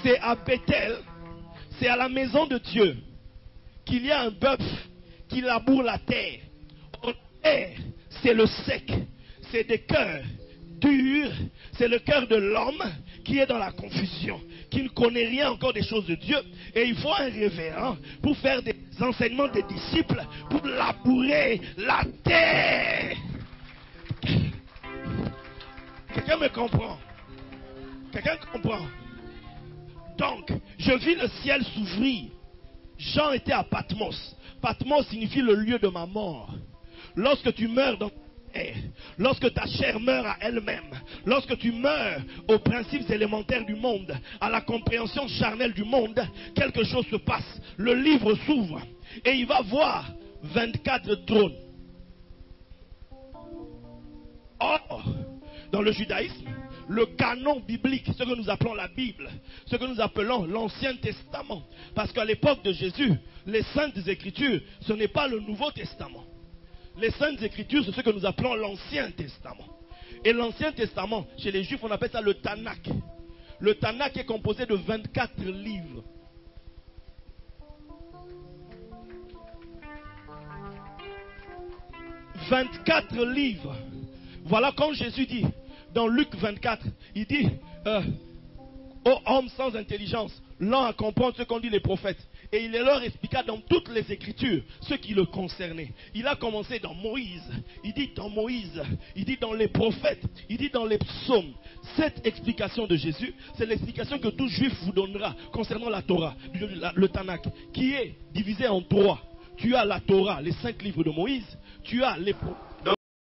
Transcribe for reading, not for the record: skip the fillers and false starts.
c'est à Bethel, c'est à la maison de Dieu qu'il y a un bœuf qui laboure la terre. En terre, c'est le sec, c'est des cœurs durs, c'est le cœur de l'homme qui est dans la confusion, qui ne connaît rien encore des choses de Dieu. Et il faut un révérend pour faire des enseignements des disciples, pour labourer la terre. Quelqu'un me comprend? Quelqu'un comprend? Donc, je vis le ciel s'ouvrir. Jean était à Patmos. Patmos signifie le lieu de ma mort. Lorsque tu meurs dans ta terre, lorsque ta chair meurt à elle-même, lorsque tu meurs aux principes élémentaires du monde, à la compréhension charnelle du monde, quelque chose se passe. Le livre s'ouvre et il va voir 24 trônes. Or, dans le judaïsme, le canon biblique, ce que nous appelons la Bible, ce que nous appelons l'Ancien Testament, parce qu'à l'époque de Jésus, les Saintes Écritures, ce n'est pas le Nouveau Testament. Les Saintes Écritures, c'est ce que nous appelons l'Ancien Testament. Et l'Ancien Testament, chez les Juifs, on appelle ça le Tanakh. Le Tanakh est composé de 24 livres. « 24 livres. » Voilà quand Jésus dit, dans Luc 24, il dit, ô homme sans intelligence, lent à comprendre ce qu'ont dit les prophètes. Et il leur expliqua dans toutes les Écritures ce qui le concernait. Il a commencé dans Moïse, il dit dans Moïse, il dit dans les prophètes, il dit dans les psaumes. Cette explication de Jésus, c'est l'explication que tout juif vous donnera concernant la Torah, le Tanakh, qui est divisé en 3. Tu as la Torah, les 5 livres de Moïse, tu as les prophètes.